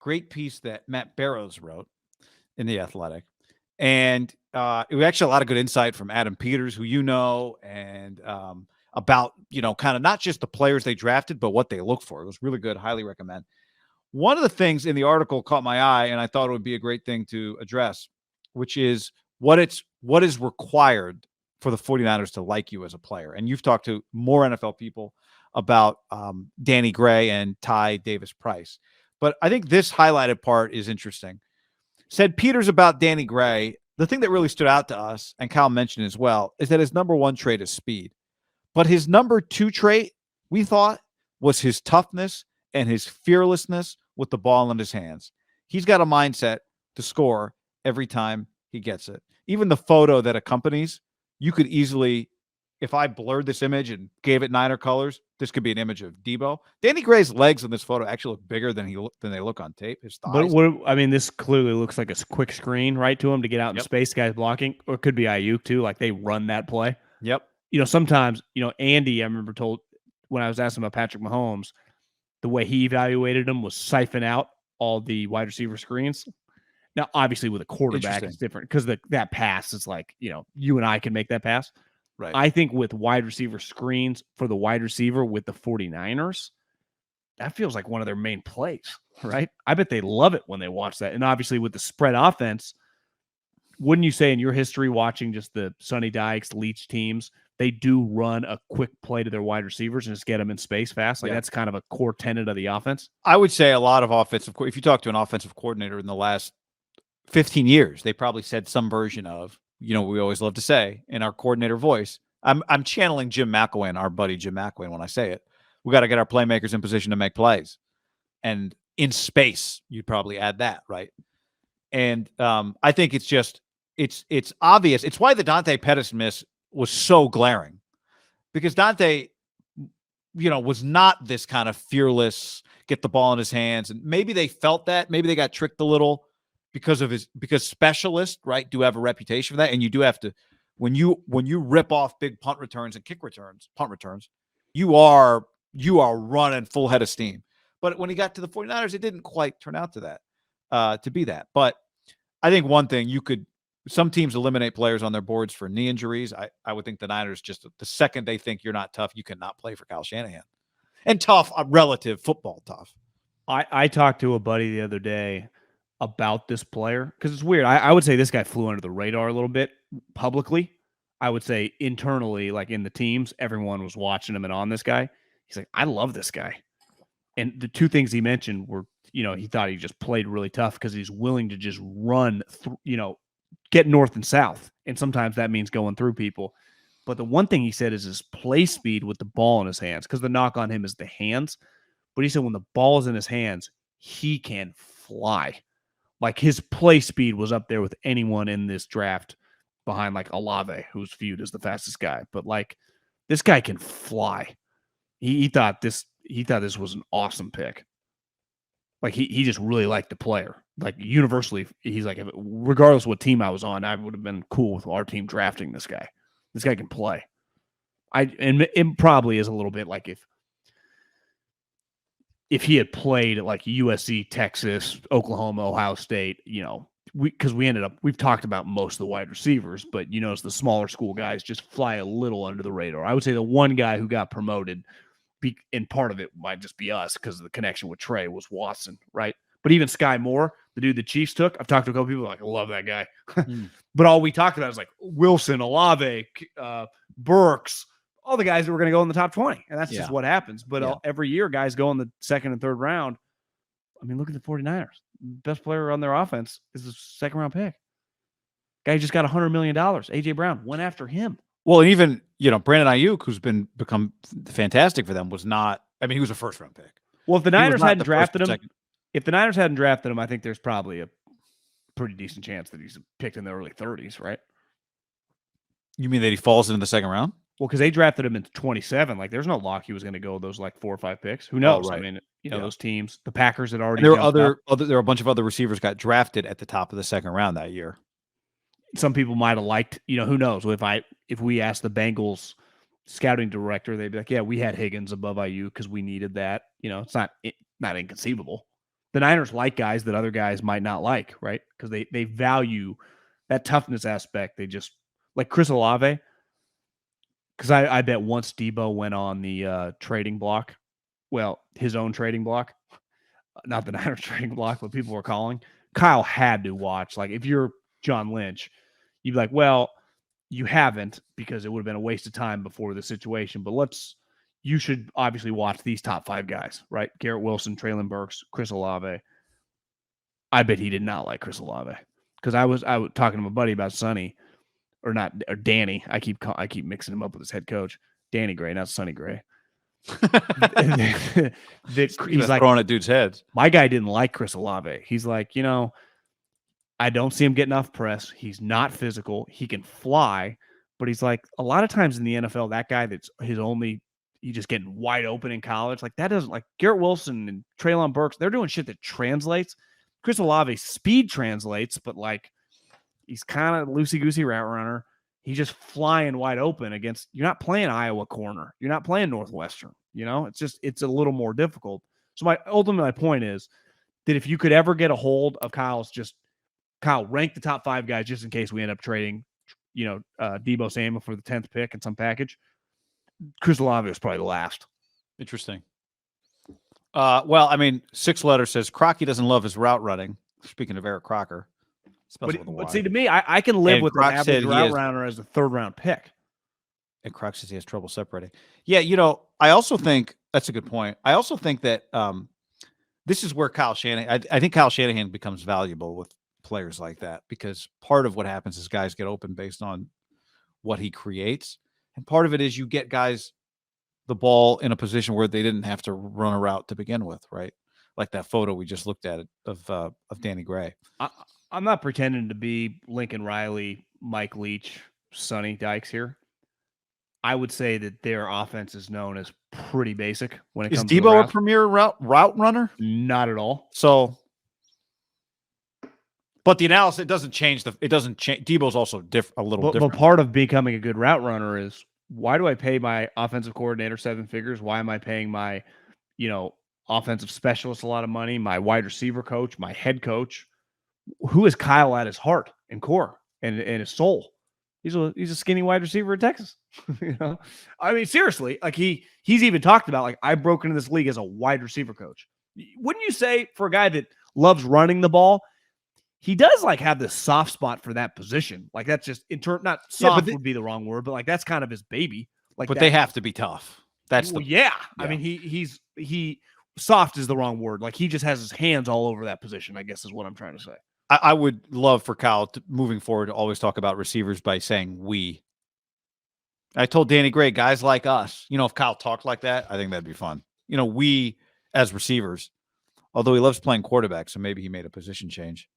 great piece that Matt Barrows wrote in The Athletic. And it was actually a lot of good insight from Adam Peters, who and about, kind of not just the players they drafted, but what they look for. It was really good. Highly recommend. One of the things in the article caught my eye, and I thought it would be a great thing to address, which is what is required for the 49ers to like you as a player. And you've talked to more NFL people about Danny Gray and Ty Davis Price. But I think this highlighted part is interesting. Said Peters about Danny Gray, the thing that really stood out to us, and Kyle mentioned as well, is that his number one trait is speed. But his number two trait, we thought, was his toughness and his fearlessness with the ball in his hands. He's got a mindset to score every time he gets it. Even the photo that accompanies, you could easily, if I blurred this image and gave it Niner colors, this could be an image of Debo. Danny Gray's legs in this photo actually look bigger than they look on tape. His thighs. But this clearly looks like a quick screen, right, to him to get out in space. Guys blocking, or it could be Ayuk too. Like they run that play. Yep. Sometimes, Andy, I remember told when I was asking about Patrick Mahomes, the way he evaluated him was siphon out all the wide receiver screens. Now, obviously, with a quarterback, it's different because that pass is like, you and I can make that pass. Right. I think with wide receiver screens for the wide receiver with the 49ers, that feels like one of their main plays, right? I bet they love it when they watch that. And obviously, with the spread offense, wouldn't you say in your history watching just the Sonny Dykes, Leach teams, they do run a quick play to their wide receivers and just get them in space fast? Like that's kind of a core tenet of the offense. I would say a lot of offensive, if you talk to an offensive coordinator in the last 15 years, they probably said some version of, we always love to say in our coordinator voice. I'm channeling Jim McElwain, our buddy Jim McElwain, when I say it. We got to get our playmakers in position to make plays. And in space, you'd probably add that, right? And I think it's just, it's obvious. It's why the Dante Pettis miss was so glaring. Because Dante, was not this kind of fearless, get the ball in his hands. And maybe they felt that. Maybe they got tricked a little because specialists, right, do have a reputation for that. And you do have to, when you rip off big punt returns and punt returns, you are running full head of steam. But when he got to the 49ers, it didn't quite turn out to be that. But I think one thing some teams eliminate players on their boards for knee injuries. I would think the Niners, just the second they think you're not tough, you cannot play for Kyle Shanahan. And tough, a relative football tough. I talked to a buddy the other day about this player because it's weird. I would say this guy flew under the radar a little bit publicly. I would say internally, like in the teams, everyone was watching him and on this guy. He's like, I love this guy. And the two things he mentioned were, he thought he just played really tough because he's willing to just run, get north and south. And sometimes that means going through people. But the one thing he said is his play speed with the ball in his hands, because the knock on him is the hands. But he said when the ball is in his hands, he can fly. Like his play speed was up there with anyone in this draft behind like Olave, who's viewed as the fastest guy. But like this guy can fly. He thought this was an awesome pick. Like he just really liked the player. Like universally, he's like, regardless of what team I was on, I would have been cool with our team drafting this guy. This guy can play. And it probably is a little bit like if he had played at like USC, Texas, Oklahoma, Ohio State, because we've talked about most of the wide receivers, but as the smaller school guys just fly a little under the radar. I would say the one guy who got promoted, and part of it might just be us because of the connection with Trey, was Watson, right? But even Sky Moore, the dude the Chiefs took, I've talked to a couple people like, I love that guy. But all we talked about is like Wilson, Olave, Burks, all the guys that were going to go in the top 20. And that's just what happens. But every year, guys go in the second and third round. I mean, look at the 49ers. Best player on their offense is the second round pick. Guy just got $100 million. A.J. Brown went after him. Well, even, Brandon Ayuk, who's become fantastic for them, was not, he was a first round pick. Well, if the Niners hadn't drafted him, I think there's probably a pretty decent chance that he's picked in the early 30s, right? You mean that he falls into the second round? Well, because they drafted him in 27. Like, there's no lock he was going to go those like 4 or 5 picks. Who knows? Oh, right. Those teams, the Packers had already. And there were a bunch of other receivers got drafted at the top of the second round that year. Some people might have liked, who knows? If we asked the Bengals scouting director, they'd be like, yeah, we had Higgins above IU because we needed that. It's not inconceivable. the Niners like guys that other guys might not like, right? Because they value that toughness aspect. They just like Chris Olave. Because I bet once Debo went on the trading block, well, his own trading block, not the Niners trading block, but people were calling. Kyle had to watch. Like, if you're John Lynch, you'd be like, well, you haven't because it would have been a waste of time before the situation. But you should obviously watch these top 5 guys, right? Garrett Wilson, Traylon Burks, Chris Olave. I bet he did not like Chris Olave because I was talking to my buddy about Sonny, or Danny. I keep mixing him up with his head coach, Danny Gray, not Sonny Gray. He's like throwing at dudes' heads. My guy didn't like Chris Olave. He's like, I don't see him getting enough press. He's not physical. He can fly, but he's like, a lot of times in the NFL, that guy he's just getting wide open in college. Like, that doesn't, like Garrett Wilson and Traylon Burks, they're doing shit that translates. Chris Olave's speed translates, but like, he's kind of loosey-goosey route runner. He's just flying wide open against, you're not playing Iowa corner. You're not playing Northwestern. It's a little more difficult. So my point is that if you could ever get a hold of Kyle, rank the top 5 guys just in case we end up trading, Debo Samuel for the 10th pick in some package. Chris Olave was probably the last. Interesting. Well, I mean, 6 letter says Crocky doesn't love his route running. Speaking of Eric Crocker. But see, to me, I can live with an average route runner as a 3rd round pick. And Croc says he has trouble separating. Yeah, I also think that's a good point. I also think that this is where Kyle Shanahan, I think Kyle Shanahan becomes valuable with players like that, because part of what happens is guys get open based on what he creates. And part of it is you get guys the ball in a position where they didn't have to run a route to begin with, right? Like that photo we just looked at of Danny Gray. I'm not pretending to be Lincoln Riley, Mike Leach, Sonny Dykes here. I would say that their offense is known as pretty basic when it comes to Debo a premier route runner? Not at all. So, but the analysis, it doesn't change. Debo's also a little different. But part of becoming a good route runner is, why do I pay my offensive coordinator 7 figures? Why am I paying my, offensive specialist a lot of money, my wide receiver coach, my head coach? Who is Kyle at his heart and core and his soul? He's a skinny wide receiver in Texas. I mean, seriously, like he's even talked about, like, I broke into this league as a wide receiver coach. Wouldn't you say, for a guy that loves running the ball, he does like have this soft spot for that position? Like, that's just not soft would be the wrong word, but like that's kind of his baby. Like, but they have to be tough. Yeah. I mean, he soft is the wrong word. Like, he just has his hands all over that position, I guess is what I'm trying to say. I would love for Kyle moving forward to always talk about receivers by saying we. I told Danny Gray, guys like us, if Kyle talked like that, I think that'd be fun. We as receivers, although he loves playing quarterback, so maybe he made a position change.